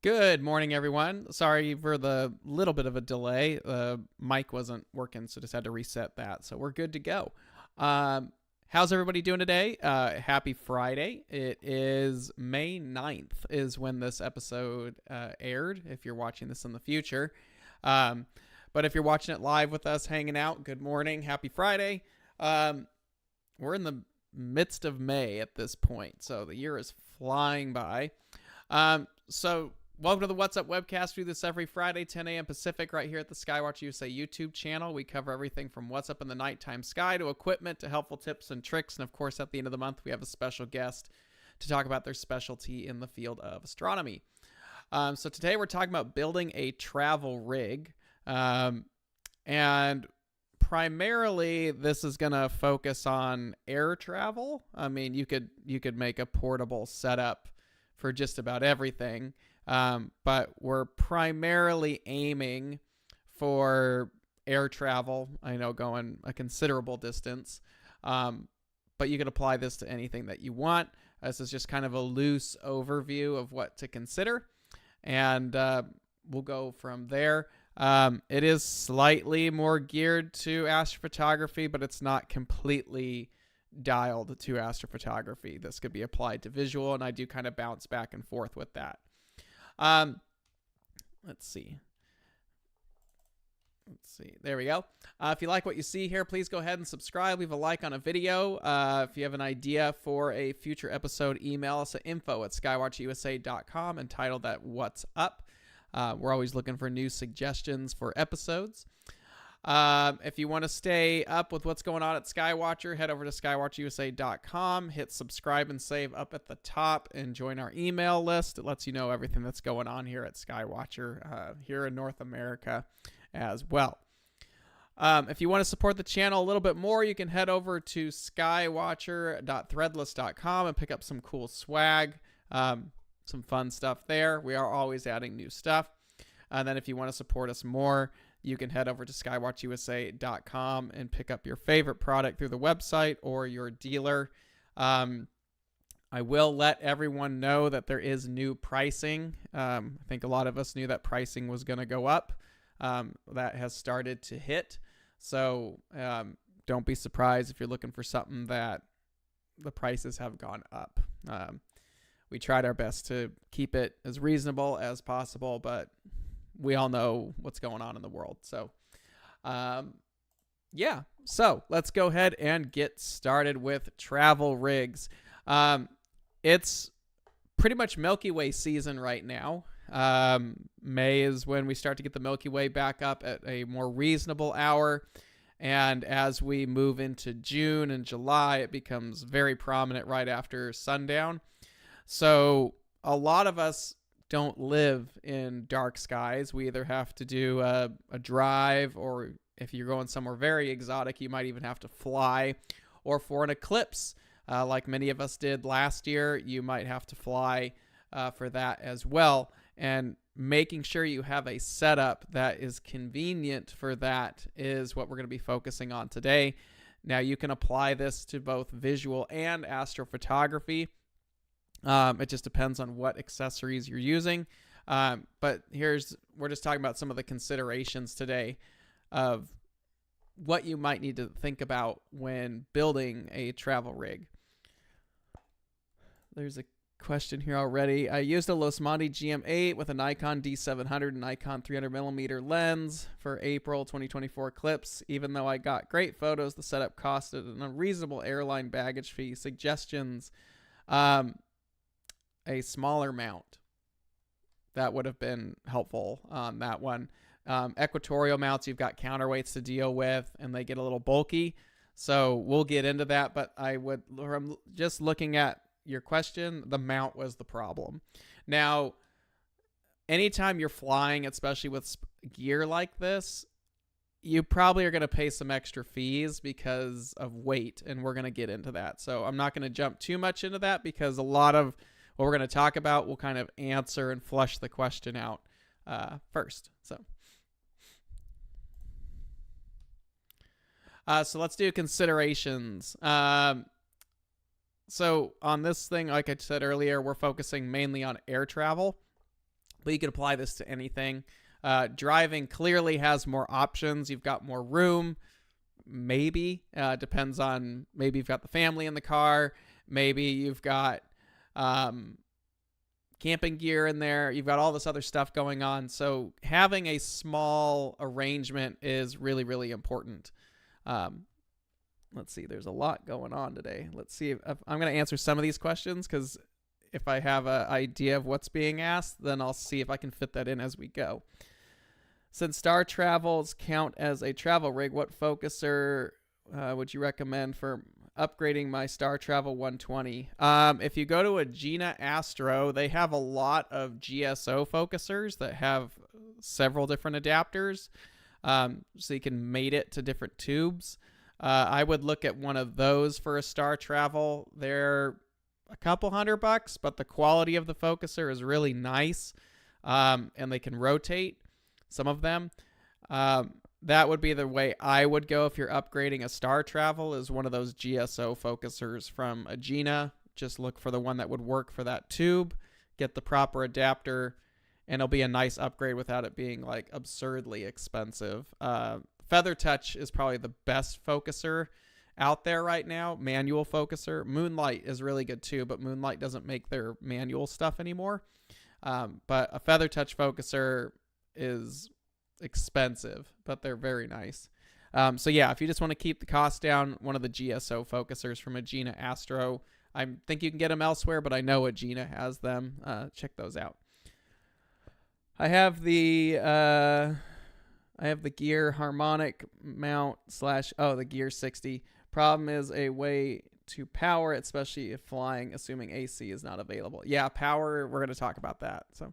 Good morning, everyone. Sorry for the little bit of a delay. Mic wasn't working, so just had to reset that. So we're good to go. How's everybody doing today? Happy Friday. It is May 9th is when this episode aired, if you're watching this in the future. But if you're watching it live with us, hanging out, good morning. Happy Friday. We're in the midst of May at this point, so the year is flying by. So welcome to the What's Up Webcast. We do this every Friday, 10 a.m. Pacific, right here at the Skywatch USA YouTube channel. We cover everything from what's up in the nighttime sky to equipment to helpful tips and tricks. And of course, at the end of the month, we have a special guest to talk about their specialty in the field of astronomy. So today we're talking about building a travel rig. And primarily, this is going to focus on air travel. I mean, you could make a portable setup for just about everything. But we're primarily aiming for air travel. I know going a considerable distance, but you can apply this to anything that you want. This is just kind of a loose overview of what to consider, and we'll go from there. It is slightly more geared to astrophotography, but it's not completely dialed to astrophotography. This could be applied to visual, and I do kind of bounce back and forth with that. Let's see. There we go. If you like what you see here, please go ahead and subscribe. Leave a like on a video. If you have an idea for a future episode, email us at info@skywatchusa.com and title that What's Up. We're always looking for new suggestions for episodes. If you want to stay up with what's going on at Skywatcher, head over to skywatchusa.com, hit subscribe and save up at the top, and join our email list. It lets you know everything that's going on here at Skywatcher here in North America as well. If you want to support the channel a little bit more, you can head over to skywatcher.threadless.com and pick up some cool swag, some fun stuff there. We are always adding new stuff. And then if you want to support us more, you can head over to skywatchusa.com and pick up your favorite product through the website or your dealer. I will let everyone know that there is new pricing. I think a lot of us knew that pricing was going to go up. That has started to hit. So don't be surprised if you're looking for something that the prices have gone up. We tried our best to keep it as reasonable as possible, but we all know what's going on in the world. So, yeah. So let's go ahead and get started with travel rigs. It's pretty much Milky Way season right now. May is when we start to get the Milky Way back up at a more reasonable hour. And as we move into June and July, it becomes very prominent right after sundown. So a lot of us don't live in dark skies. We either have to do a drive, or if you're going somewhere very exotic, you might even have to fly, or for an eclipse, like many of us did last year, you might have to fly for that as well. And making sure you have a setup that is convenient for that is what we're going to be focusing on today. Now, you can apply this to both visual and astrophotography. It just depends on what accessories you're using. But we're just talking about some of the considerations today of what you might need to think about when building a travel rig. There's a question here already. I used a Losmandy GM8 with a Nikon D700 and Nikon 300mm lens for April 2024 eclipse. Even though I got great photos, the setup costed an unreasonable airline baggage fee. Suggestions? A smaller mount. That would have been helpful on that one. Equatorial mounts, you've got counterweights to deal with, and they get a little bulky. So we'll get into that, but from just looking at your question, the mount was the problem. Now, anytime you're flying, especially with gear like this, you probably are going to pay some extra fees because of weight, and we're going to get into that. So I'm not going to jump too much into that because a lot of what we're going to talk about will kind of answer and flush the question out first. So let's do considerations. So on this thing, like I said earlier, we're focusing mainly on air travel. but you can apply this to anything. Driving clearly has more options. You've got more room. Maybe. Depends on, maybe you've got the family in the car. Maybe you've got camping gear in there. You've got all this other stuff going on. So having a small arrangement is really, really important. Let's see. There's a lot going on today. Let's see if I'm going to answer some of these questions, because if I have an idea of what's being asked, then I'll see if I can fit that in as we go. Since Star Travels count as a travel rig, what focuser would you recommend for upgrading my Star Travel 120? If you go to a Gina Astro, they have a lot of GSO focusers that have several different adapters, so you can mate it to different tubes. I would look at one of those for a Star Travel. They're a couple $100, but the quality of the focuser is really nice, and they can rotate some of them. That would be the way I would go if you're upgrading a Star Travel, is one of those GSO focusers from Agena. Just look for the one that would work for that tube, get the proper adapter, and it'll be a nice upgrade without it being like absurdly expensive. Feather Touch is probably the best focuser out there right now, manual focuser. Moonlight is really good too, but Moonlight doesn't make their manual stuff anymore. But a Feather Touch focuser is expensive, but they're very nice. So yeah, if you just want to keep the cost down, one of the GSO focusers from Agena Astro. I think you can get them elsewhere, but I know Agena has them. Check those out. I have the Gear Harmonic mount / the Gear 60. Problem is a way to power it, especially if flying, assuming AC is not available. Yeah, power, we're going to talk about that. So,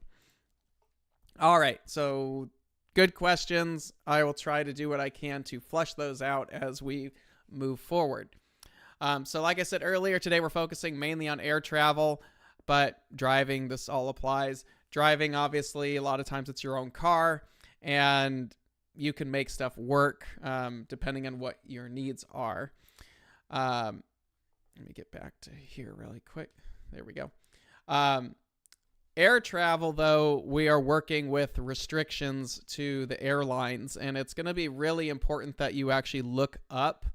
all right. So good questions. I will try to do what I can to flush those out as we move forward. So like I said earlier, today we're focusing mainly on air travel, but driving, this all applies. Driving, obviously, a lot of times it's your own car, and you can make stuff work depending on what your needs are. Let me get back to here really quick. There we go. Air travel, though, we are working with restrictions to the airlines, and it's going to be really important that you actually look up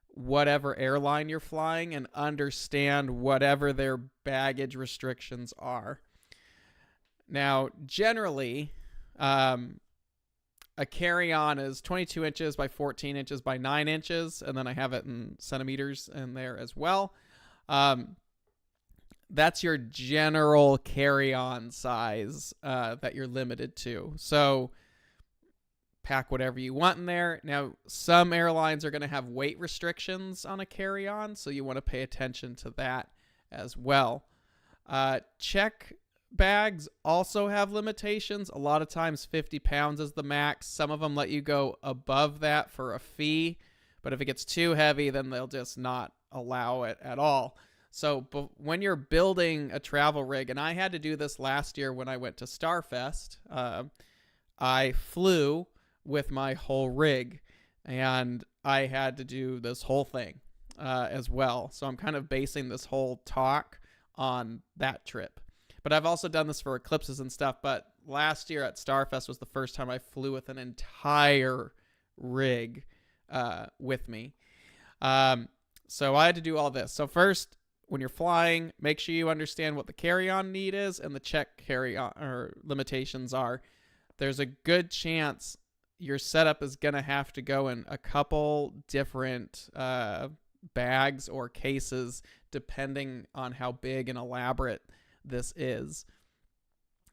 whatever airline you're flying and understand whatever their baggage restrictions are. Now, generally, a carry-on is 22 inches by 14 inches by 9 inches, and then I have it in centimeters in there as well. That's your general carry-on size that you're limited to. So pack whatever you want in there. Now, some airlines are going to have weight restrictions on a carry-on, so you want to pay attention to that as well. Check bags also have limitations. A lot of times 50 pounds is the max. Some of them let you go above that for a fee, but if it gets too heavy, then they'll just not allow it at all. So when you're building a travel rig, and I had to do this last year when I went to Starfest, I flew with my whole rig, and I had to do this whole thing as well. So I'm kind of basing this whole talk on that trip. But I've also done this for eclipses and stuff. But last year at Starfest was the first time I flew with an entire rig with me. So I had to do all this. So first, when you're flying, make sure you understand what the carry-on need is and the check carry-on or limitations are. There's a good chance your setup is going to have to go in a couple different bags or cases depending on how big and elaborate this is.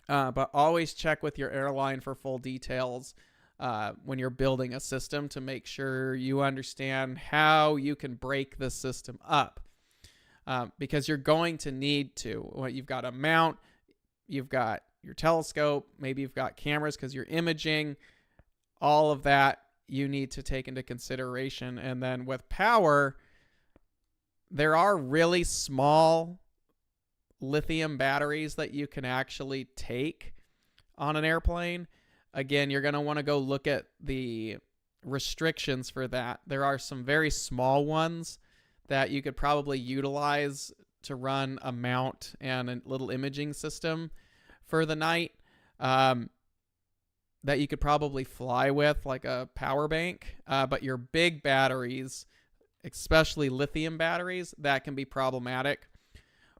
But always check with your airline for full details when you're building a system to make sure you understand how you can break the system up. Because you're going to need to. Well, you've got a mount, you've got your telescope, maybe you've got cameras because you're imaging. All of that you need to take into consideration. And then with power, there are really small lithium batteries that you can actually take on an airplane. Again, you're going to want to go look at the restrictions for that. There are some very small ones that you could probably utilize to run a mount and a little imaging system for the night. that you could probably fly with, like a power bank. But your big batteries, especially lithium batteries, that can be problematic.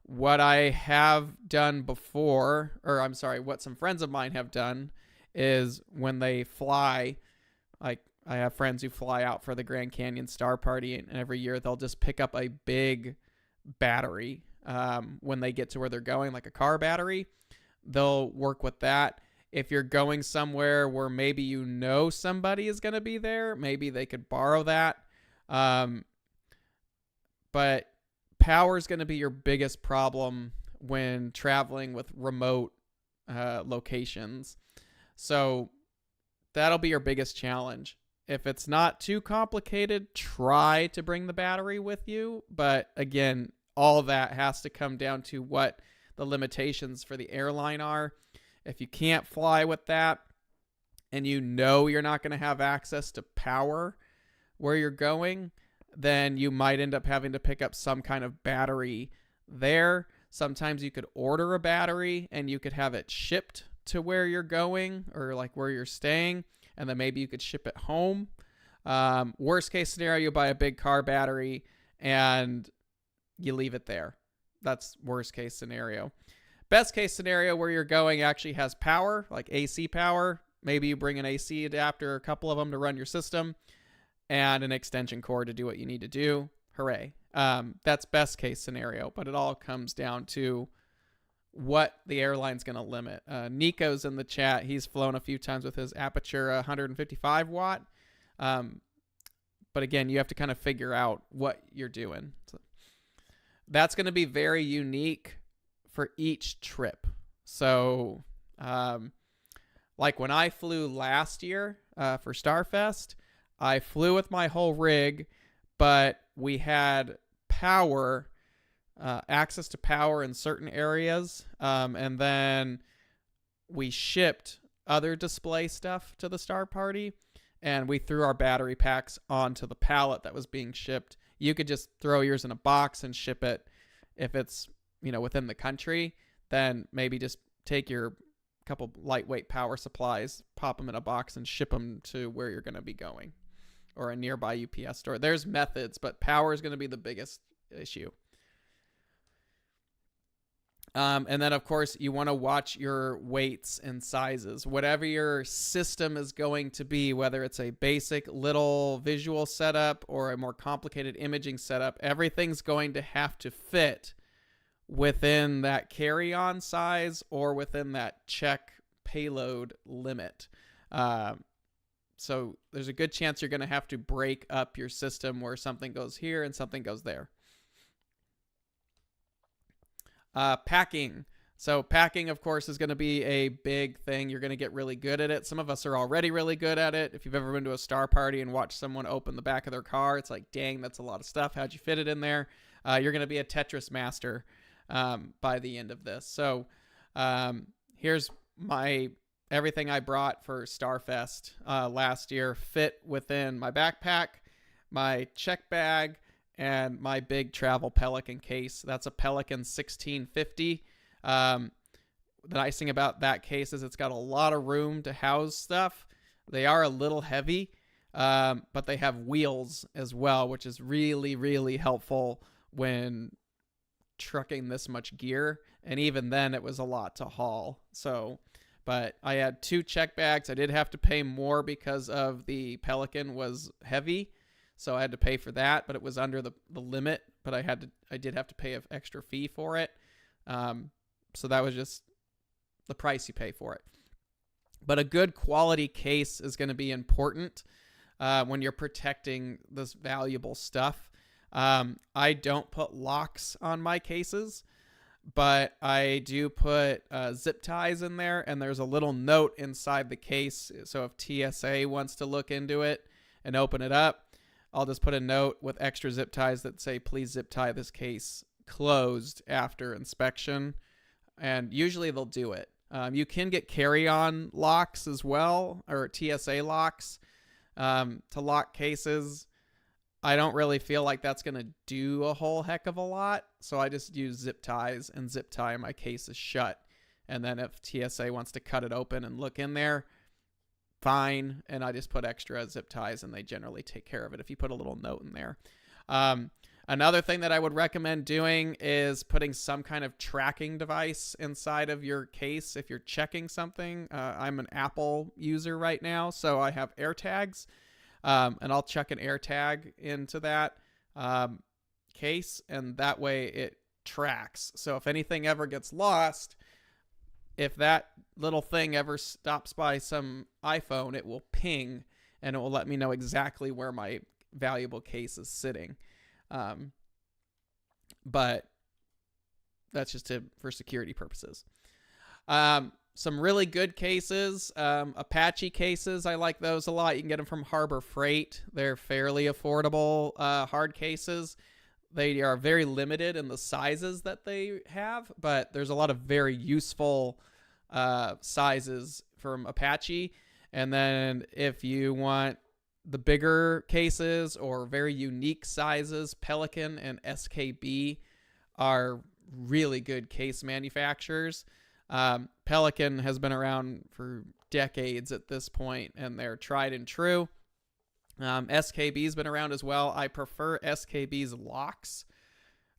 What I have done before, or I'm sorry, what some friends of mine have done is when they fly, like I have friends who fly out for the Grand Canyon Star Party, and every year they'll just pick up a big battery when they get to where they're going, like a car battery. They'll work with that. If you're going somewhere where maybe you know somebody is going to be there, maybe they could borrow that. But power is going to be your biggest problem when traveling with remote locations. So that'll be your biggest challenge. If it's not too complicated, try to bring the battery with you. But again, all that has to come down to what the limitations for the airline are. If you can't fly with that and you know you're not going to have access to power where you're going, then you might end up having to pick up some kind of battery there. Sometimes you could order a battery and you could have it shipped to where you're going or like where you're staying, and then maybe you could ship it home. Worst case scenario, you buy a big car battery and you leave it there. That's worst case scenario. Best case scenario, where you're going actually has power, like AC power. Maybe you bring an AC adapter, a couple of them to run your system, and an extension cord to do what you need to do. Hooray. That's best case scenario, but it all comes down to what the airline's going to limit. Nico's in the chat. He's flown a few times with his Aperture 155 watt. But again, you have to kind of figure out what you're doing. So that's going to be very unique for each trip. So, like when I flew last year for Starfest, I flew with my whole rig, but we had power, access to power in certain areas, and then we shipped other display stuff to the Star Party, and we threw our battery packs onto the pallet that was being shipped. You could just throw yours in a box and ship it. If it's within the country, then maybe just take your couple lightweight power supplies, pop them in a box, and ship them to where you're going to be going, or a nearby UPS store. There's methods, but power is going to be the biggest issue. And then, of course, you want to watch your weights and sizes. Whatever your system is going to be, whether it's a basic little visual setup or a more complicated imaging setup, everything's going to have to fit within that carry-on size or within that check payload limit. So there's a good chance you're going to have to break up your system where something goes here and something goes there. Packing. So packing, of course, is going to be a big thing. You're going to get really good at it. Some of us are already really good at it. If you've ever been to a Star Party and watched someone open the back of their car, it's like, dang, that's a lot of stuff. How'd you fit it in there? You're going to be a Tetris master by the end of this. So here's everything I brought for Starfest last year fit within my backpack, my check bag, and my big travel Pelican case. That's a Pelican 1650. The nice thing about that case is it's got a lot of room to house stuff. They are a little heavy, but they have wheels as well, which is really, really helpful when trucking this much gear. And even then, it was a lot to haul. So, but I had 2 check bags. I did have to pay more because of the Pelican was heavy. So I had to pay for that, but it was under the limit. But I did have to pay an extra fee for it. So that was just the price you pay for it. But a good quality case is going to be important when you're protecting this valuable stuff. I don't put locks on my cases, but I do put zip ties in there, and there's a little note inside the case. So if TSA wants to look into it and open it up, I'll just put a note with extra zip ties that say, please zip tie this case closed after inspection. And usually they'll do it. You can get carry-on locks as well, or TSA locks to lock cases. I don't really feel like that's going to do a whole heck of a lot. So I just use zip ties and zip tie my cases shut. And then if TSA wants to cut it open and look in there, fine. And I just put extra zip ties and they generally take care of it if you put a little note in there. Another thing that I would recommend doing is putting some kind of tracking device inside of your case if you're checking something. I'm an Apple user right now, so I have AirTags, and I'll check an AirTag into that case, and that way it tracks. So if anything ever gets lost, if that little thing ever stops by some iPhone, it will ping, and it will let me know exactly where my valuable case is sitting. But that's just for security purposes. Some really good cases, Apache cases. I like those a lot. You can get them from Harbor Freight. They're fairly affordable, hard cases. They are very limited in the sizes that they have, but there's a lot of very useful sizes from Apache. And then if you want the bigger cases or very unique sizes, Pelican and SKB are really good case manufacturers. Pelican has been around for decades at this point, and they're tried and true. SKB's been around as well. I prefer SKB's locks.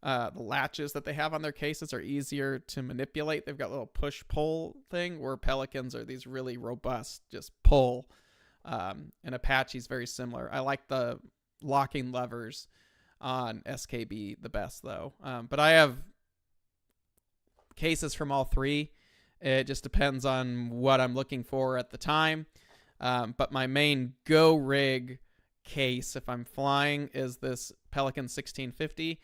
The latches that they have on their cases are easier to manipulate. They've got a little push-pull thing, where Pelicans are these really robust, just pull. And Apache's very similar. I like the locking levers on SKB the best, though. But I have cases from all three. It just depends on what I'm looking for at the time. But my main go rig case, if I'm flying, is this Pelican 1650.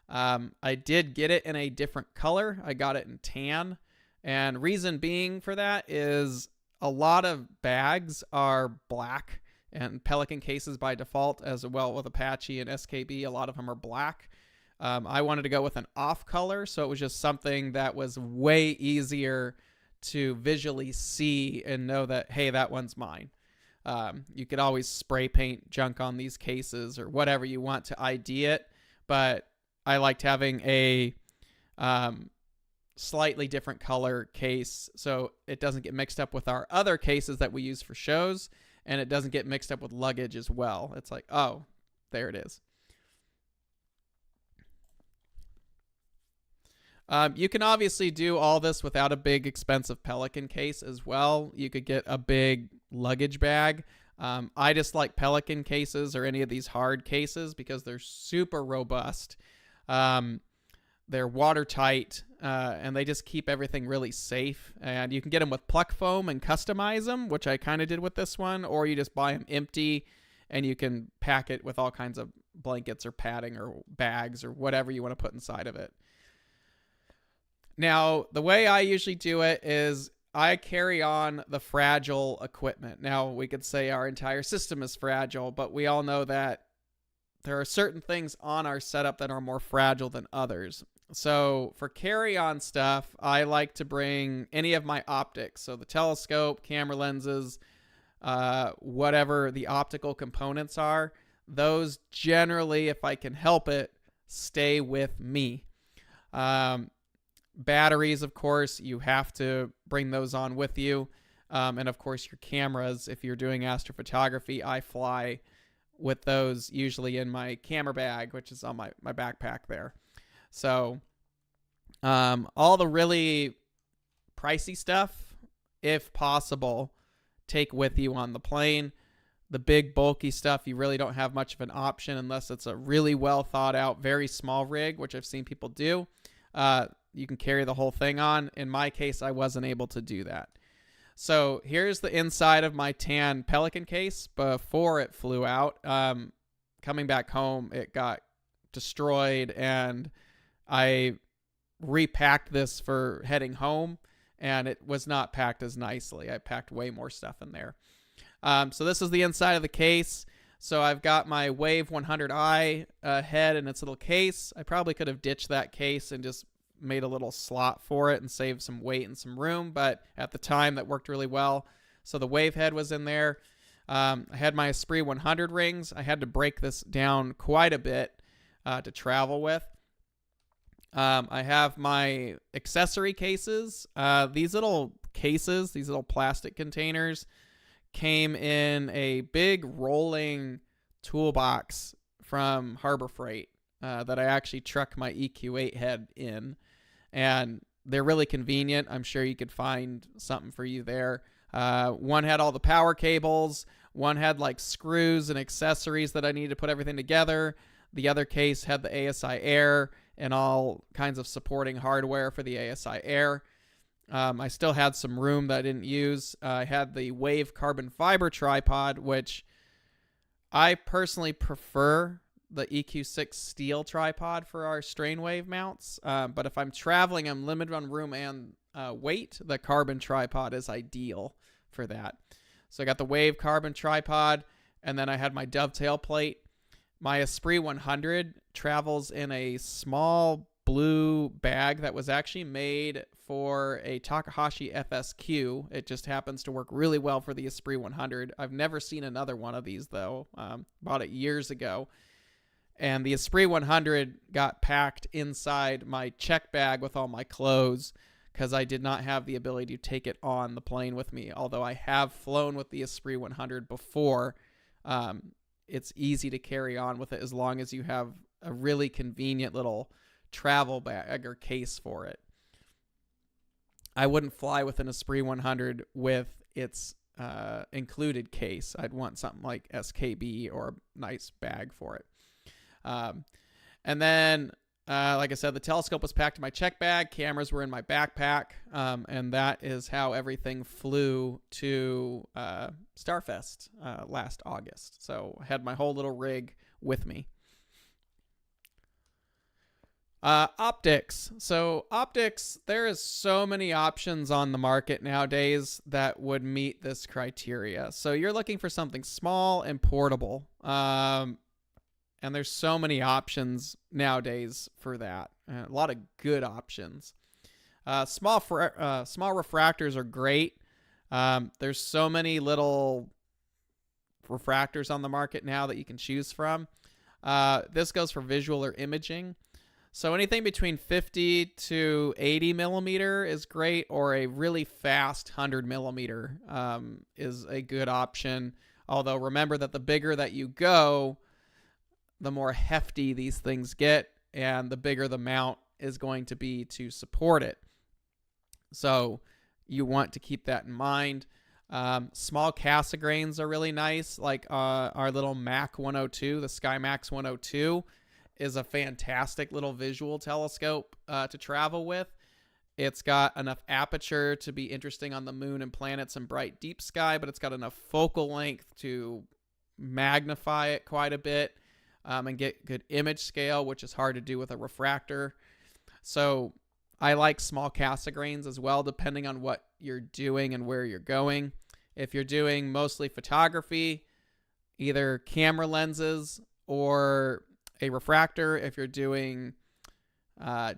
I did get it in a different color. I got it in tan. And reason being for that is a lot of bags are black, and Pelican cases by default, as well with Apache and SKB, a lot of them are black. I wanted to go with an off color, so it was just something that was way easier to visually see and know that, hey, that one's mine. You could always spray paint junk on these cases or whatever you want to ID it, but I liked having a slightly different color case so it doesn't get mixed up with our other cases that we use for shows, and it doesn't get mixed up with luggage as well. It's like, oh, there it is. You can obviously do all this without a big expensive Pelican case as well. You could get a big luggage bag. I just like Pelican cases or any of these hard cases because they're super robust. They're watertight, and they just keep everything really safe. And you can get them with pluck foam and customize them, which I kind of did with this one, or you just buy them empty and you can pack it with all kinds of blankets or padding or bags or whatever you want to put inside of it. Now, the way I usually do it is I carry on the fragile equipment. Now, we could say our entire system is fragile, but we all know that there are certain things on our setup that are more fragile than others. So for carry-on stuff, I like to bring any of my optics. So the telescope, camera lenses, whatever the optical components are, those generally, if I can help it, stay with me. Batteries, of course, you have to bring those on with you. And of course, your cameras, if you're doing astrophotography, I fly with those usually in my camera bag, which is on my backpack there. So all the really pricey stuff, if possible, take with you on the plane. The big bulky stuff, you really don't have much of an option unless it's a really well thought out, very small rig, which I've seen people do. You can carry the whole thing on. In my case, I wasn't able to do that. So here's the inside of my tan Pelican case before it flew out. Coming back home, it got destroyed, and I repacked this for heading home, and it was not packed as nicely. I packed way more stuff in there. So this is the inside of the case. So I've got my Wave 100i head in its little case. I probably could have ditched that case and just made a little slot for it and saved some weight and some room, but at the time that worked really well. So the Wave head was in there. I had my Esprit 100 rings. I had to break this down quite a bit to travel with. I have my accessory cases. These little cases, these little plastic containers, came in a big rolling toolbox from Harbor Freight that I actually truck my EQ8 head in. And they're really convenient. I'm sure you could find something for you there. One had all the power cables. One had like screws and accessories that I needed to put everything together. The other case had the ASI Air and all kinds of supporting hardware for the ASI Air. I still had some room that I didn't use. I had the Wave carbon fiber tripod, which I personally prefer the EQ6 steel tripod for our strain wave mounts. But if I'm traveling, I'm limited on room and weight. The carbon tripod is ideal for that. So I got the Wave carbon tripod, and then I had my dovetail plate. My Esprit 100 travels in a small blue bag that was actually made for a Takahashi FSQ. It just happens to work really well for the Esprit 100. I've never seen another one of these, though. Bought it years ago. And the Esprit 100 got packed inside my check bag with all my clothes because I did not have the ability to take it on the plane with me. Although I have flown with the Esprit 100 before, it's easy to carry on with it as long as you have a really convenient little travel bag or case for it. I wouldn't fly with an Esprit 100 with its included case. I'd want something like SKB or a nice bag for it. And then, like I said, the telescope was packed in my check bag. Cameras were in my backpack. And that is how everything flew to Starfest last August. So I had my whole little rig with me. Optics. So optics, there is so many options on the market nowadays that would meet this criteria. So you're looking for something small and portable. And there's so many options nowadays for that. A lot of good options. Small refractors are great. There's so many little refractors on the market now that you can choose from. This goes for visual or imaging. So anything between 50 to 80 millimeter is great, or a really fast 100 millimeter is a good option. Although remember that the bigger that you go, the more hefty these things get, and the bigger the mount is going to be to support it. So you want to keep that in mind. Small Cassegrains are really nice, like our little Mac 102, the SkyMax 102 is a fantastic little visual telescope to travel with. It's got enough aperture to be interesting on the moon and planets and bright deep sky, but it's got enough focal length to magnify it quite a bit and get good image scale, which is hard to do with a refractor. So I like small Cassegrains as well, depending on what you're doing and where you're going. If you're doing mostly photography, either camera lenses or a refractor. If you're doing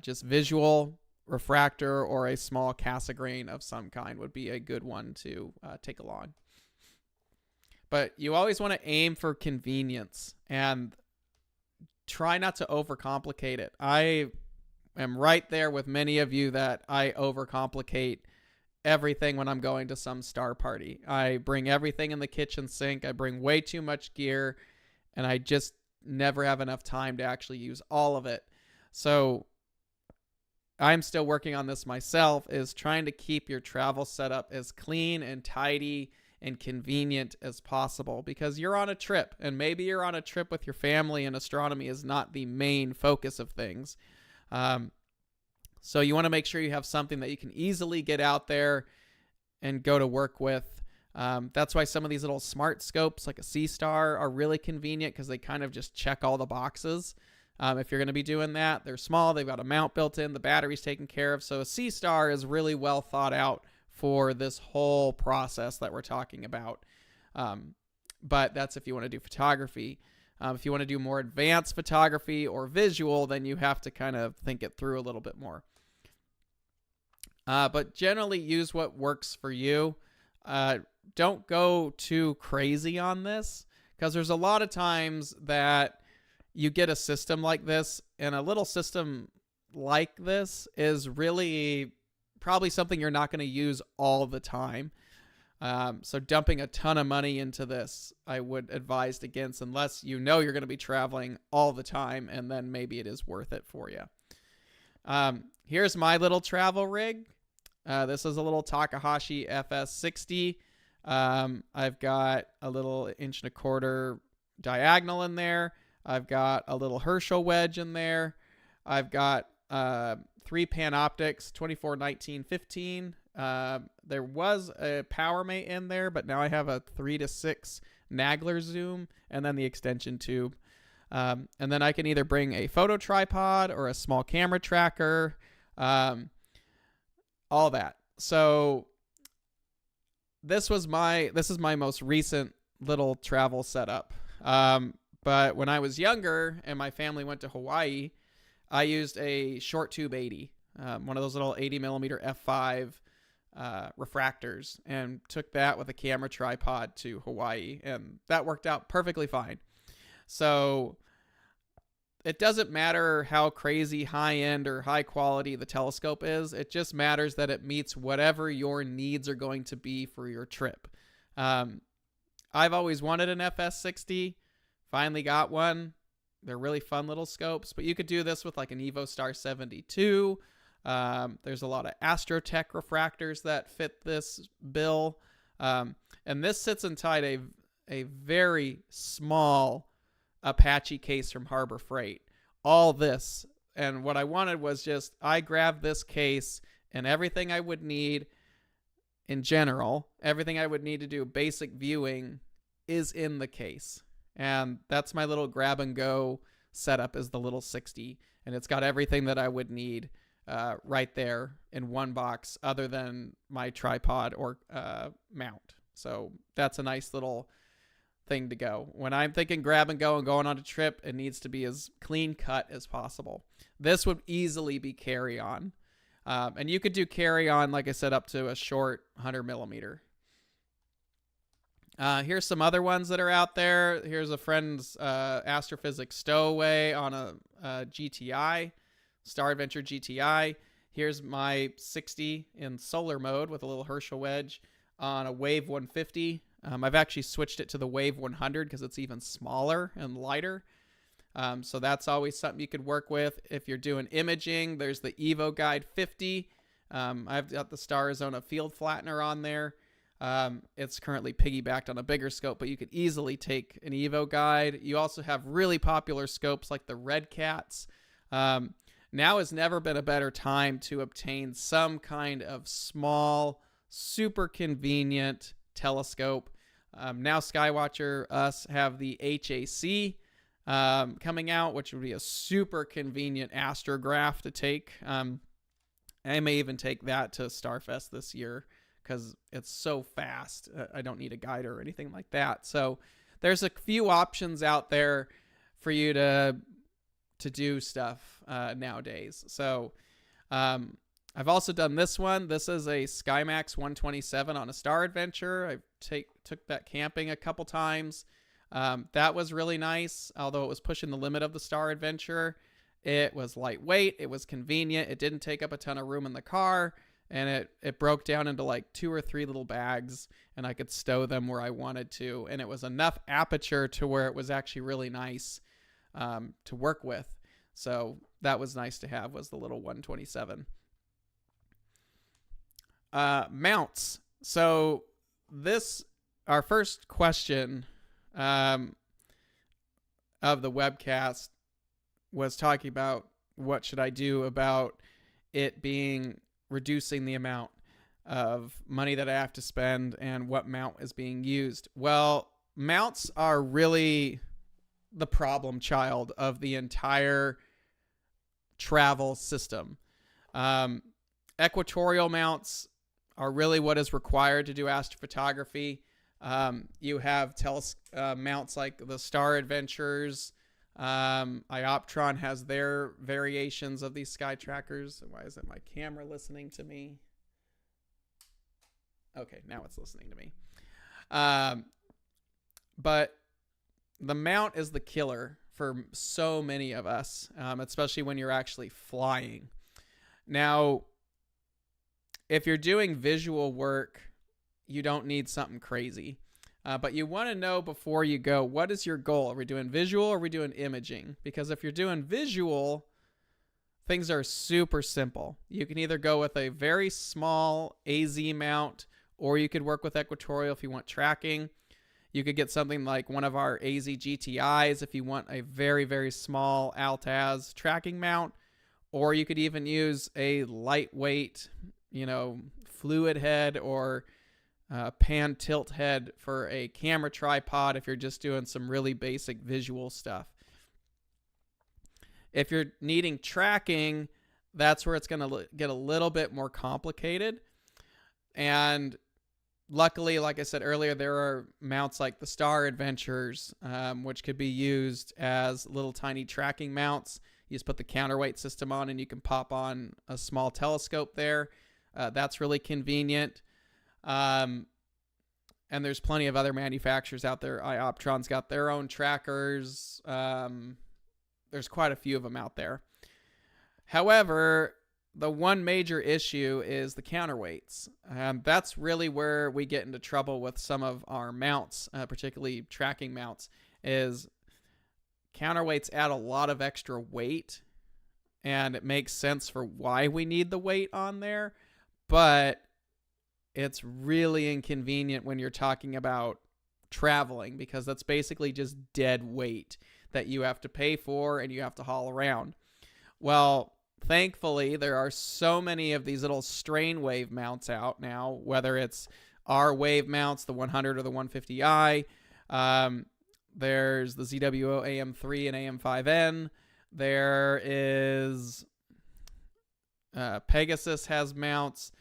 just visual, refractor or a small Cassegrain of some kind would be a good one to take along. But you always want to aim for convenience and try not to overcomplicate it. I am right there with many of you that I overcomplicate everything when I'm going to some star party. I bring everything in the kitchen sink. I bring way too much gear, and I just never have enough time to actually use all of it. So I'm still working on this myself, is trying to keep your travel setup as clean and tidy and convenient as possible, because you're on a trip, and maybe you're on a trip with your family and astronomy is not the main focus of things. So you want to make sure you have something that you can easily get out there and go to work with. That's why some of these little smart scopes like a C-Star are really convenient, because they kind of just check all the boxes. If you're going to be doing that, they're small, they've got a mount built in, the battery's taken care of. So a C-Star is really well thought out for this whole process that we're talking about. But that's if you want to do photography. If you want to do more advanced photography or visual, then you have to kind of think it through a little bit more. But generally use what works for you. Don't go too crazy on this, because there's a lot of times that you get a system like this, and a little system like this is really probably something you're not going to use all the time. So dumping a ton of money into this, I would advise against, unless you know you're going to be traveling all the time, and then maybe it is worth it for you. Here's my little travel rig. This is a little Takahashi FS60. I've got a little 1.25" diagonal in there. I've got a little Herschel wedge in there. I've got 3 Panoptics, 24, 19, 15. There was a PowerMate in there, but now I have a 3-6 Nagler zoom and then the extension tube. And then I can either bring a photo tripod or a small camera tracker, all that. So this is my most recent little travel setup. But when I was younger and my family went to Hawaii, I used a short tube 80, one of those little 80 millimeter f5 refractors, and took that with a camera tripod to Hawaii, and that worked out perfectly fine. So it doesn't matter how crazy high end or high quality the telescope is. It just matters that it meets whatever your needs are going to be for your trip. I've always wanted an FS60, finally got one. They're really fun little scopes, but you could do this with like an EvoStar 72. There's a lot of Astrotech refractors that fit this bill. And this sits inside a very small Apache case from Harbor Freight. All this. And what I wanted was just, I grabbed this case and everything I would need in general, everything I would need to do basic viewing is in the case. And that's my little grab and go setup, is the little 60. And it's got everything that I would need right there in one box, other than my tripod or mount. So that's a nice little thing to go. When I'm thinking grab and go and going on a trip, it needs to be as clean cut as possible. This would easily be carry on. And you could do carry on, like I said, up to a short 100 millimeter. Here's some other ones that are out there. Here's a friend's astrophysics stowaway on a GTI, Star Adventure GTI. Here's my 60 in solar mode with a little Herschel wedge on a Wave 150. I've actually switched it to the Wave 100 because it's even smaller and lighter. So that's always something you could work with. If you're doing imaging, there's the Evo Guide 50. I've got the Star Arizona Field Flattener on there. It's currently piggybacked on a bigger scope, but you could easily take an Evo Guide. You also have really popular scopes like the Red Cats. Now has never been a better time to obtain some kind of small, super convenient telescope. Now Skywatcher us have the HAC coming out, which would be a super convenient astrograph to take. I may even take that to Starfest this year because it's so fast. I don't need a guide or anything like that. So there's a few options out there for you to do stuff nowadays. So I've also done this one. This is a Skymax 127 on a Star Adventure. I took that camping a couple times. That was really nice, although it was pushing the limit of the Star Adventure. It was lightweight. It was convenient. It didn't take up a ton of room in the car. And it broke down into like 2 or 3 little bags, and I could stow them where I wanted to. And it was enough aperture to where it was actually really nice to work with. So that was nice to have, was the little 127. Mounts. So our first question of the webcast was talking about what should I do about it being reducing the amount of money that I have to spend and what mount is being used. Well, mounts are really the problem child of the entire travel system. Equatorial mounts are really what is required to do astrophotography. You have mounts like the Star Adventures. Ioptron has their variations of these sky trackers. Why isn't my camera listening to me? Okay, now it's listening to me. But the mount is the killer for so many of us, especially when you're actually flying. Now, if you're doing visual work, you don't need something crazy. But you want to know before you go, what is your goal? Are we doing visual or are we doing imaging? Because if you're doing visual, things are super simple. You can either go with a very small AZ mount, or you could work with equatorial if you want tracking. You could get something like one of our AZ GTIs if you want a very, very small Altaz tracking mount, or you could even use a lightweight, fluid head or pan tilt head for a camera tripod if you're just doing some really basic visual stuff. If you're needing tracking, that's where it's going to get a little bit more complicated. And luckily, like I said earlier, there are mounts like the Star Adventures, which could be used as little tiny tracking mounts. You just put the counterweight system on and you can pop on a small telescope there. That's really convenient. And there's plenty of other manufacturers out there. Ioptron's got their own trackers. There's quite a few of them out there. However, the one major issue is the counterweights. That's really where we get into trouble with some of our mounts, particularly tracking mounts, is counterweights add a lot of extra weight, and it makes sense for why we need the weight on there, but it's really inconvenient when you're talking about traveling, because that's basically just dead weight that you have to pay for and you have to haul around. Well, thankfully, there are so many of these little strain wave mounts out now, whether it's our wave mounts, the 100 or the 150i. There's the ZWO AM3 and AM5N. There is Pegasus has mounts.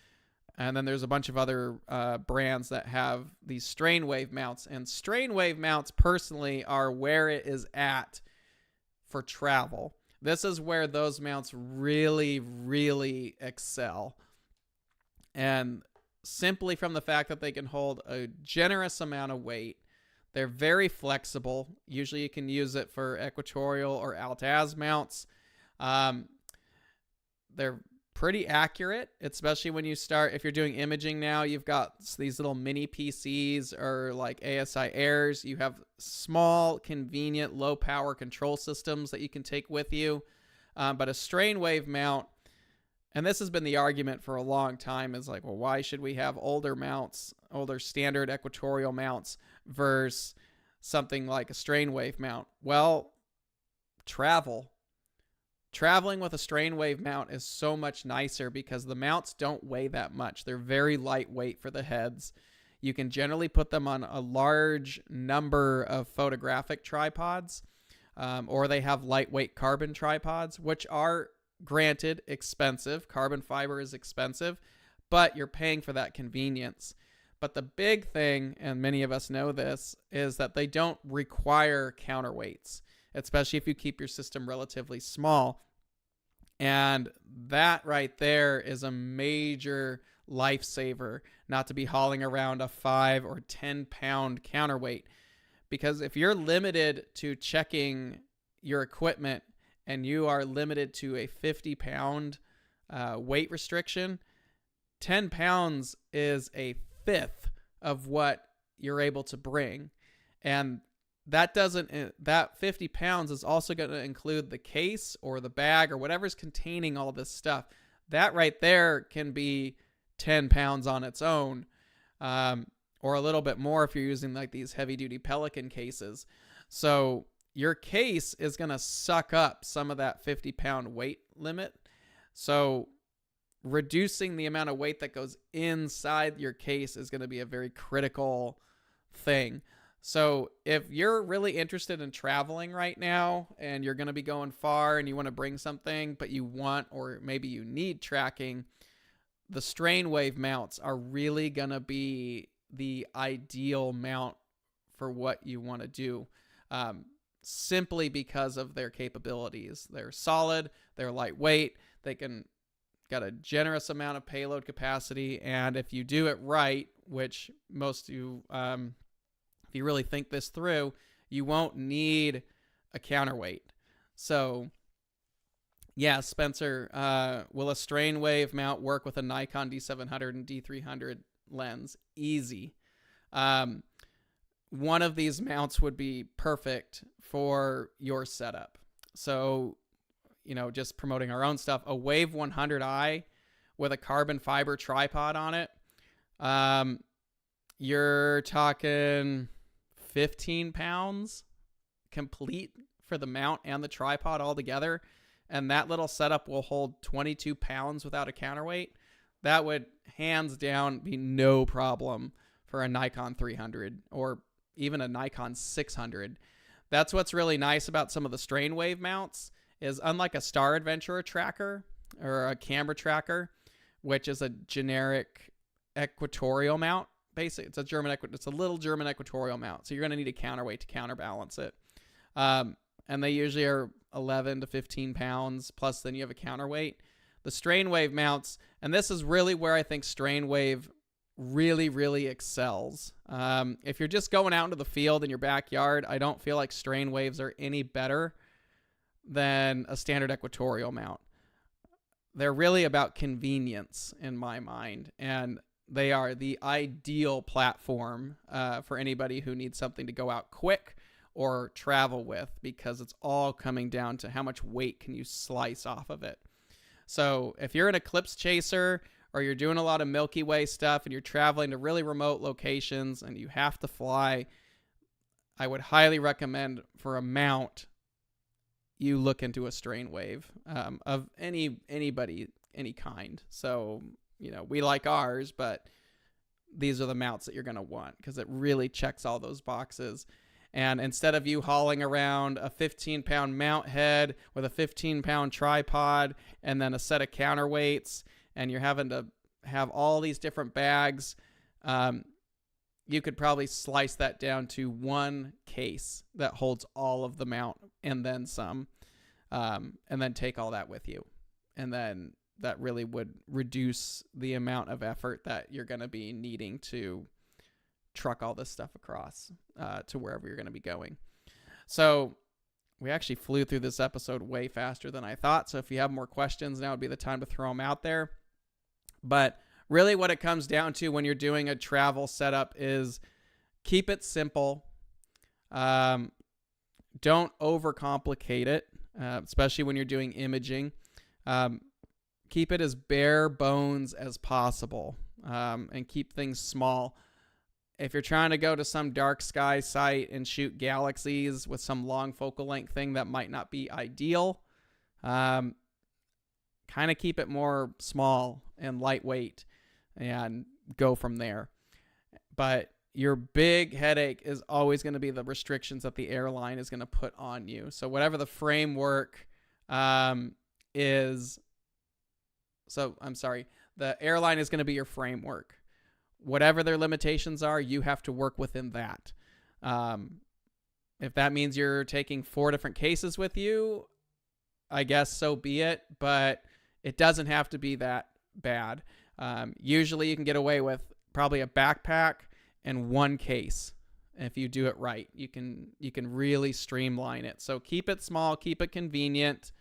And then there's a bunch of other brands that have these strain wave mounts. And strain wave mounts, personally, are where it is at for travel. This is where those mounts really, really excel. And simply from the fact that they can hold a generous amount of weight, they're very flexible. Usually you can use it for equatorial or Altaz mounts. They're pretty accurate, especially when you start, if you're doing imaging now, you've got these little mini PCs or like ASI Airs. You have small, convenient, low power control systems that you can take with you. But a strain wave mount, and this has been the argument for a long time, is like, well, why should we have older mounts, older standard equatorial mounts versus something like a strain wave mount? Well, traveling with a strain wave mount is so much nicer because the mounts don't weigh that much. They're very lightweight for the heads. You can generally put them on a large number of photographic tripods, or they have lightweight carbon tripods, which are, granted, expensive. Carbon fiber is expensive, but you're paying for that convenience. But the big thing, and many of us know this, is that they don't require counterweights, especially if you keep your system relatively small. And that right there is a major lifesaver, not to be hauling around a 5 or 10 pound counterweight. Because if you're limited to checking your equipment and you are limited to a 50 pound weight restriction, 10 pounds is a fifth of what you're able to bring. And that 50 pounds is also going to include the case or the bag or whatever's containing all this stuff. That right there can be 10 pounds on its own, or a little bit more if you're using like these heavy duty Pelican cases. So your case is going to suck up some of that 50 pound weight limit. So reducing the amount of weight that goes inside your case is going to be a very critical thing. So if you're really interested in traveling right now and you're going to be going far and you want to bring something, but you want, or maybe you need tracking, the strain wave mounts are really going to be the ideal mount for what you want to do, simply because of their capabilities. They're solid, they're lightweight, they got a generous amount of payload capacity, and if you do it right, which most of you, if you really think this through, you won't need a counterweight. So yeah, Spencer, will a strain wave mount work with a Nikon D700 and D300 lens? Easy. One of these mounts would be perfect for your setup. So, just promoting our own stuff, a Wave 100i with a carbon fiber tripod on it, you're talking 15 pounds complete for the mount and the tripod all together. And that little setup will hold 22 pounds without a counterweight. That would hands down be no problem for a Nikon 300 or even a Nikon 600. That's what's really nice about some of the strain wave mounts is, unlike a Star Adventurer tracker or a camera tracker, which is a generic equatorial mount. Basically, it's a little German equatorial mount. So you're going to need a counterweight to counterbalance it. And they usually are 11 to 15 pounds, plus then you have a counterweight. The strain wave mounts, and this is really where I think strain wave really, really excels. If you're just going out into the field in your backyard, I don't feel like strain waves are any better than a standard equatorial mount. They're really about convenience in my mind, and they are the ideal platform for anybody who needs something to go out quick or travel with, because it's all coming down to how much weight can you slice off of it. So if you're an eclipse chaser or you're doing a lot of Milky Way stuff and you're traveling to really remote locations and you have to fly, I would highly recommend for a mount you look into a strain wave of anybody, any kind. So, we like ours, but these are the mounts that you're going to want because it really checks all those boxes. And instead of you hauling around a 15-pound mount head with a 15-pound tripod and then a set of counterweights, and you're having to have all these different bags, you could probably slice that down to one case that holds all of the mount and then some, and then take all that with you. And then that really would reduce the amount of effort that you're going to be needing to truck all this stuff across to wherever you're going to be going. So we actually flew through this episode way faster than I thought. So if you have more questions, now would be the time to throw them out there. But really what it comes down to when you're doing a travel setup is keep it simple. Don't overcomplicate it, especially when you're doing imaging. Keep it as bare bones as possible, and keep things small. If you're trying to go to some dark sky site and shoot galaxies with some long focal length thing, that might not be ideal. Kind of keep it more small and lightweight and go from there. But your big headache is always going to be the restrictions that the airline is going to put on you. So whatever the framework is, the airline is going to be your framework. Whatever their limitations are, you have to work within that. If that means you're taking 4 different cases with you, I guess so be it, but it doesn't have to be that bad. Usually you can get away with probably a backpack and 1 case. If you do it right, you can really streamline it. So keep it small, keep it convenient.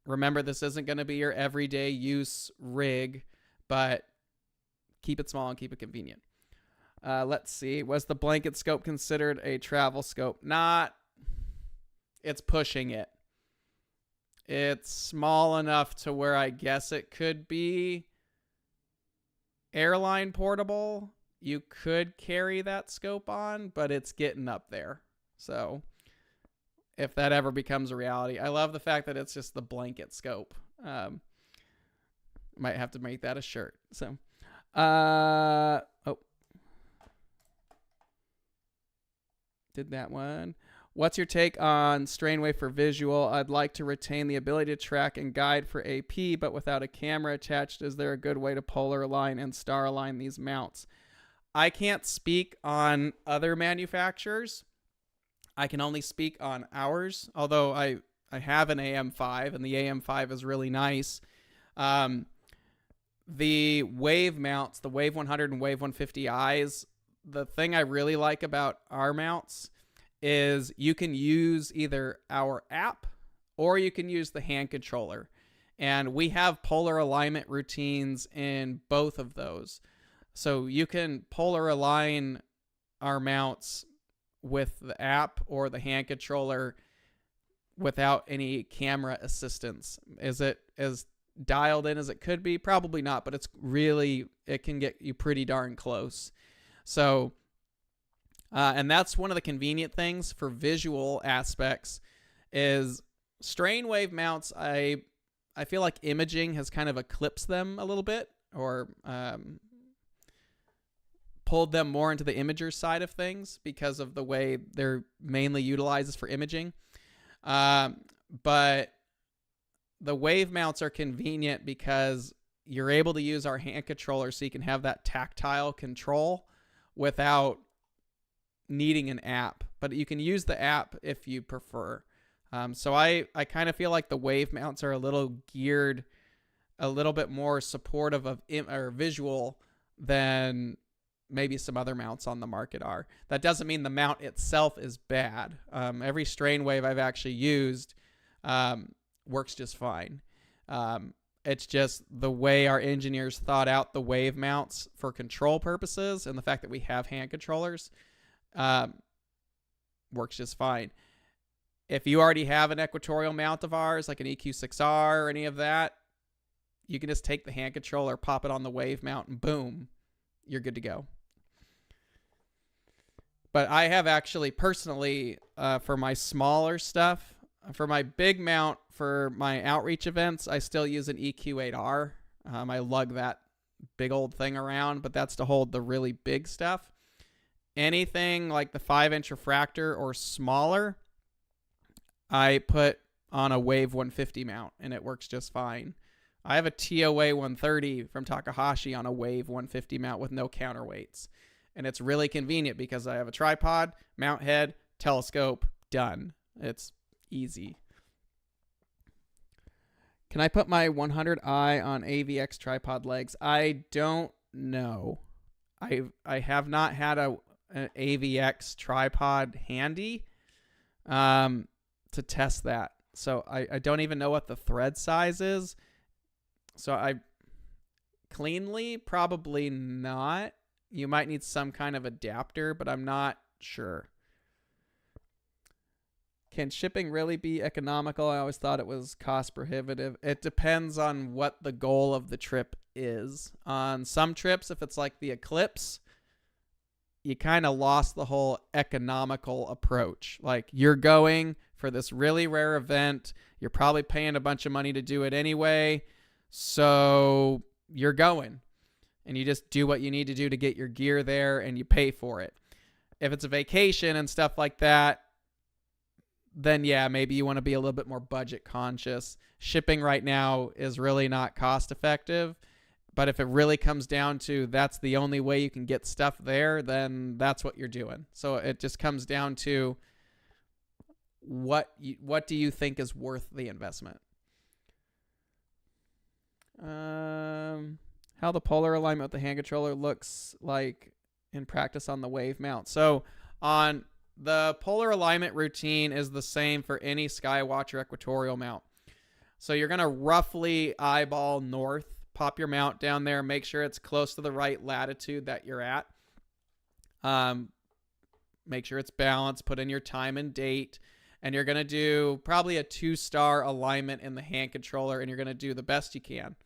Remember, this isn't going to be your everyday use rig, but keep it small and keep it convenient. Let's see. Was the blanket scope considered a travel scope? Not. It's pushing it. It's small enough to where I guess it could be airline portable. You could carry that scope on, but it's getting up there. So if that ever becomes a reality, I love the fact that it's just the blanket scope. Might have to make that a shirt. So, did that one. What's your take on strain wave for visual? I'd like to retain the ability to track and guide for AP, but without a camera attached. Is there a good way to polar align and star align these mounts? I can't speak on other manufacturers. I can only speak on ours, although I have an AM5, and the AM5 is really nice. The wave mounts, the Wave 100 and Wave 150Is, the thing I really like about our mounts is you can use either our app or you can use the hand controller. And we have polar alignment routines in both of those. So you can polar align our mounts with the app or the hand controller without any camera assistance. Is it as dialed in as it could be? Probably not, but it can get you pretty darn close. So, and that's one of the convenient things for visual aspects is strain wave mounts. I feel like imaging has kind of eclipsed them a little bit, or pulled them more into the imager side of things because of the way they're mainly utilized for imaging. But the wave mounts are convenient because you're able to use our hand controller so you can have that tactile control without needing an app. But you can use the app if you prefer. So I kind of feel like the wave mounts are a little geared, a little bit more supportive of or visual than maybe some other mounts on the market are. That doesn't mean the mount itself is bad. Every strain wave I've actually used works just fine. It's just the way our engineers thought out the wave mounts for control purposes, and the fact that we have hand controllers works just fine. If you already have an equatorial mount of ours, like an EQ6R or any of that, you can just take the hand controller, pop it on the wave mount, and boom, you're good to go. But I have actually personally, for my smaller stuff, for my big mount, for my outreach events, I still use an EQ8R. I lug that big old thing around, but that's to hold the really big stuff. Anything like the 5-inch refractor or smaller, I put on a Wave 150 mount, and it works just fine. I have a TOA 130 from Takahashi on a Wave 150 mount with no counterweights. And it's really convenient because I have a tripod, mount head, telescope, done. It's easy. Can I put my 100i on AVX tripod legs? I don't know. I have not had an AVX tripod handy to test that. So I don't even know what the thread size is. So I cleanly, probably not. You might need some kind of adapter, but I'm not sure. Can shipping really be economical? I always thought it was cost prohibitive. It depends on what the goal of the trip is. On some trips, if it's like the Eclipse, you kind of lost the whole economical approach. Like, you're going for this really rare event. You're probably paying a bunch of money to do it anyway. So you're going. And you just do what you need to do to get your gear there, and you pay for it. If it's a vacation and stuff like that, then yeah, maybe you want to be a little bit more budget conscious. Shipping right now is really not cost effective. But if it really comes down to that's the only way you can get stuff there, then that's what you're doing. So it just comes down to what do you think is worth the investment? How the polar alignment with the hand controller looks like in practice on the wave mount. So on the polar alignment routine is the same for any Skywatcher equatorial mount. So you're going to roughly eyeball north, pop your mount down there, make sure it's close to the right latitude that you're at. Make sure it's balanced, put in your time and date, and you're going to do probably a 2-star alignment in the hand controller, and you're going to do the best you can.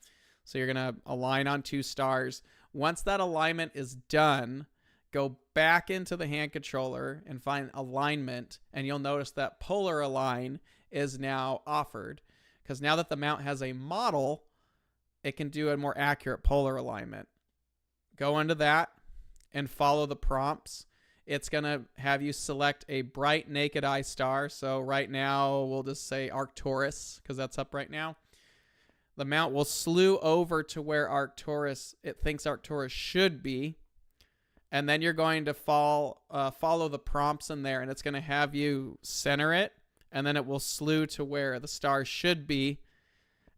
So you're going to align on 2 stars. Once that alignment is done, go back into the hand controller and find alignment, and you'll notice that polar align is now offered. Because now that the mount has a model, it can do a more accurate polar alignment. Go into that and follow the prompts. It's going to have you select a bright naked eye star. So right now, we'll just say Arcturus, because that's up right now. The mount will slew over to where it thinks Arcturus should be. And then you're going to follow the prompts in there, and it's going to have you center it. And then it will slew to where the star should be.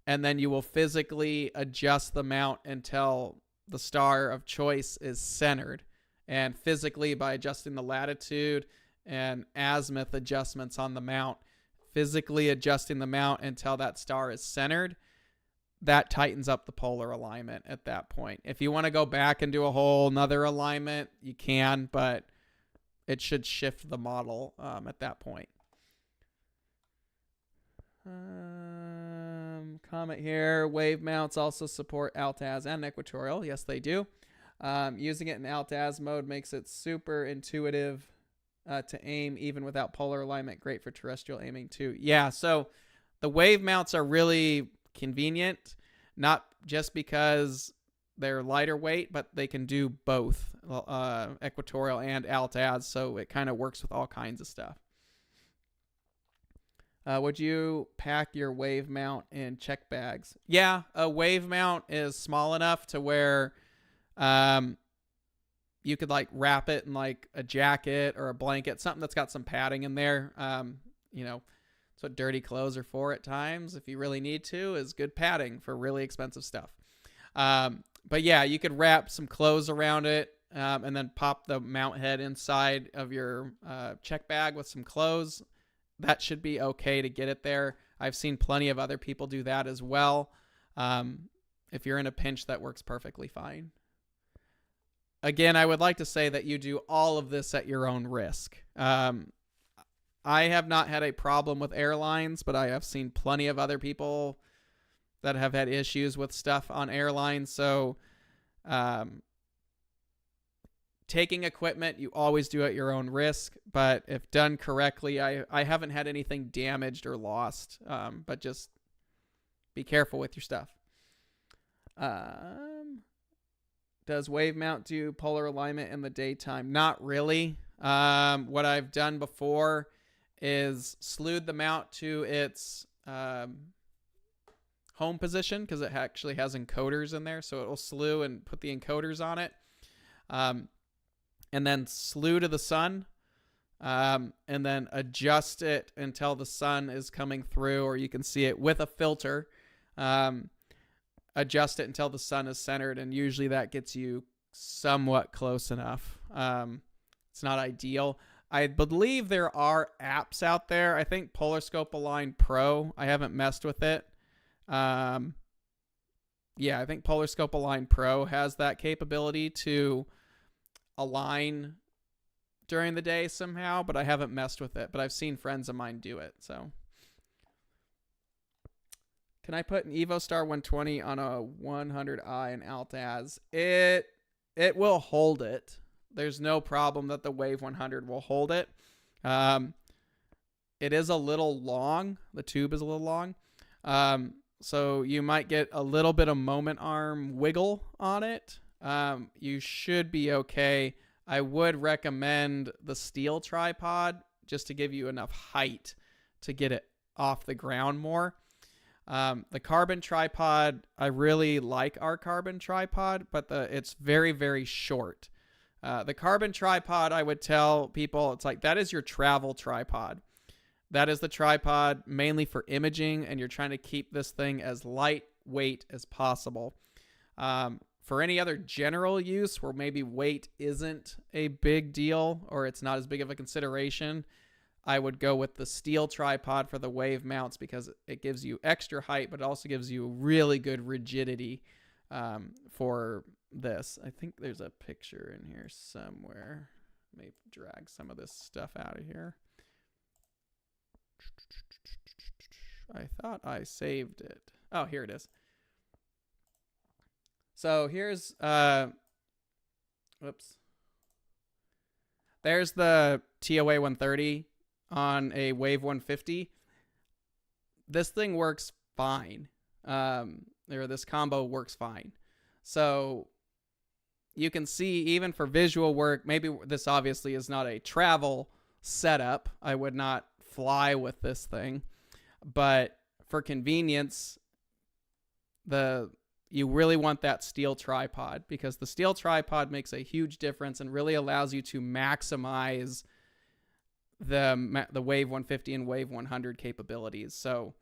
And then you will physically adjust the mount until the star of choice is centered. And physically, by adjusting the latitude and azimuth adjustments on the mount, physically adjusting the mount until that star is centered. That tightens up the polar alignment at that point. If you want to go back and do a whole nother alignment, you can, but it should shift the model at that point. Comment here. Wave mounts also support Altaz and equatorial. Yes, they do. Using it in Altaz mode makes it super intuitive to aim even without polar alignment. Great for terrestrial aiming too. Yeah, so the wave mounts are really convenient, not just because they're lighter weight, but they can do both equatorial and Altaz, so it kind of works with all kinds of stuff. Would you pack your wave mount in check bags? Yeah, a wave mount is small enough to where you could like wrap it in like a jacket or a blanket, something that's got some padding in there. You know, that's what dirty clothes are for at times. If you really need to, is good padding for really expensive stuff. But yeah, you could wrap some clothes around it and then pop the mount head inside of your check bag with some clothes. That should be okay to get it there. I've seen plenty of other people do that as well. If you're in a pinch, that works perfectly fine. Again, I would like to say that you do all of this at your own risk. I have not had a problem with airlines, but I have seen plenty of other people that have had issues with stuff on airlines. So taking equipment, you always do at your own risk, but if done correctly, I haven't had anything damaged or lost, but just be careful with your stuff. Does wave mount do polar alignment in the daytime? Not really. What I've done before is slewed the mount to its home position, because it actually has encoders in there, so it will slew and put the encoders on it. And then slew to the sun, and then adjust it until the sun is coming through, or you can see it with a filter. Adjust it until the sun is centered, and usually that gets you somewhat close enough. It's not ideal. I believe there are apps out there. I think Polarscope Align Pro. I haven't messed with it. Yeah, I think Polarscope Align Pro has that capability to align during the day somehow, but I haven't messed with it. But I've seen friends of mine do it. So, can I put an EvoStar 120 on a 100i in Altaz? It will hold it. There's no problem that the Wave 100 will hold it. It is a little long. The tube is a little long. So you might get a little bit of moment arm wiggle on it. You should be okay. I would recommend the steel tripod just to give you enough height to get it off the ground more. The carbon tripod, I really like our carbon tripod, but it's very, very short. The carbon tripod, I would tell people, it's like, that is your travel tripod. That is the tripod mainly for imaging, and you're trying to keep this thing as lightweight as possible. For any other general use where maybe weight isn't a big deal or it's not as big of a consideration, I would go with the steel tripod for the wave mounts, because it gives you extra height, but it also gives you really good rigidity for this. I think there's a picture in here somewhere. Let me drag some of this stuff out of here. I thought I saved it. Oh, here it is. So here's, whoops. There's the TOA 130 on a Wave 150. This thing works fine. This combo works fine. So you can see, even for visual work, maybe this obviously is not a travel setup. I would not fly with this thing. But for convenience, you really want that steel tripod, because the steel tripod makes a huge difference and really allows you to maximize the Wave 150 and Wave 100 capabilities. So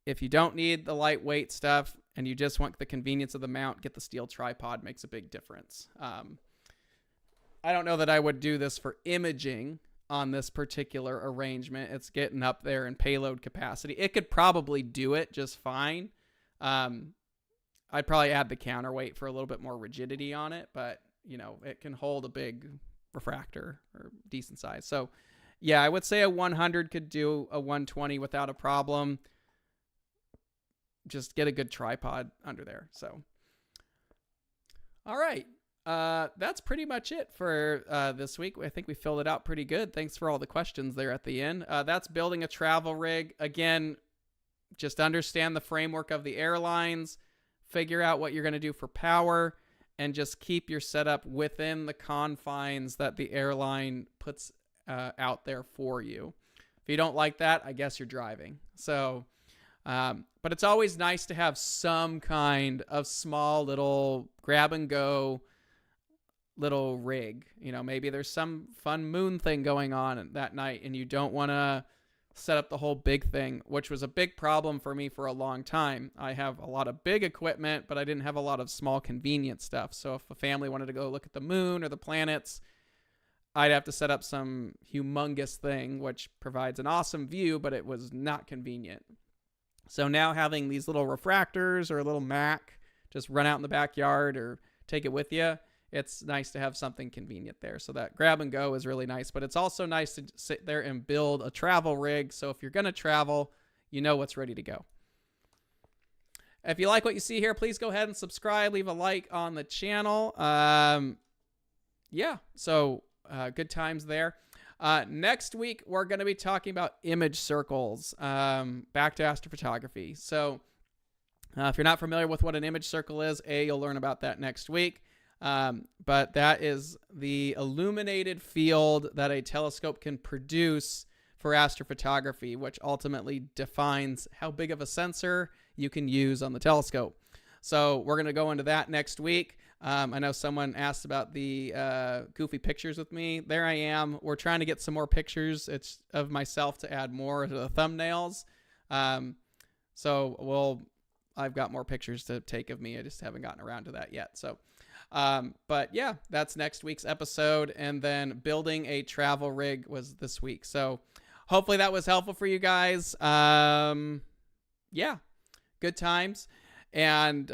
if you don't need the lightweight stuff and you just want the convenience of the mount, get the steel tripod. Makes a big difference. I don't know that I would do this for imaging. on this particular arrangement. It's getting up there in payload capacity. It could probably do it just fine. I'd probably add the counterweight for a little bit more rigidity on it, but it can hold a big refractor or decent size. So yeah, I would say a 100 could do a 120 without a problem. Just get a good tripod under there. So, all right. That's pretty much it for this week. I think we filled it out pretty good. Thanks for all the questions there at the end. That's building a travel rig. Again, just understand the framework of the airlines, figure out what you're going to do for power, and just keep your setup within the confines that the airline puts out there for you. If you don't like that, I guess you're driving. So, but it's always nice to have some kind of small little grab and go little rig. Maybe there's some fun moon thing going on that night and you don't want to set up the whole big thing, which was a big problem for me for a long time. I have a lot of big equipment, but I didn't have a lot of small convenient stuff. So if a family wanted to go look at the moon or the planets, I'd have to set up some humongous thing, which provides an awesome view, but it was not convenient. So now having these little refractors or a little Mac, just run out in the backyard or take it with you, it's nice to have something convenient there. So that grab and go is really nice, but it's also nice to sit there and build a travel rig. So if you're going to travel, you know what's ready to go. If you like what you see here, please go ahead and subscribe, leave a like on the channel. Good times there. Next week, we're going to be talking about image circles, back to astrophotography. So if you're not familiar with what an image circle is, you'll learn about that next week. But that is the illuminated field that a telescope can produce for astrophotography, which ultimately defines how big of a sensor you can use on the telescope. So we're going to go into that next week. I know someone asked about the goofy pictures with me. There I am. We're trying to get some more pictures of myself to add more to the thumbnails. I've got more pictures to take of me. I just haven't gotten around to that yet. So, but yeah, that's next week's episode. And then building a travel rig was this week. So hopefully that was helpful for you guys. Good times, and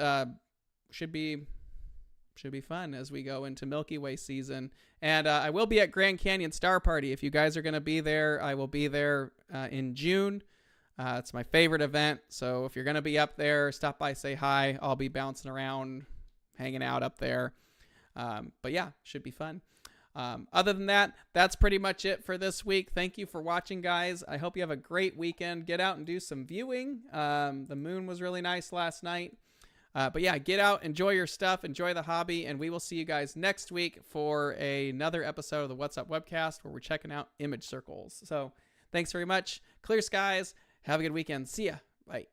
should be fun as we go into Milky Way season. And I will be at Grand Canyon Star Party. If you guys are going to be there, I will be there in June. It's my favorite event. So if you're going to be up there, stop by, say hi. I'll be bouncing around, hanging out up there. But yeah, should be fun. Other than that, that's pretty much it for this week. Thank you for watching, guys. I hope you have a great weekend. Get out and do some viewing. The moon was really nice last night. But yeah, get out, enjoy your stuff, enjoy the hobby, and we will see you guys next week for another episode of the What's Up Webcast where we're checking out image circles. So thanks very much. Clear skies. Have a good weekend. See ya. Bye.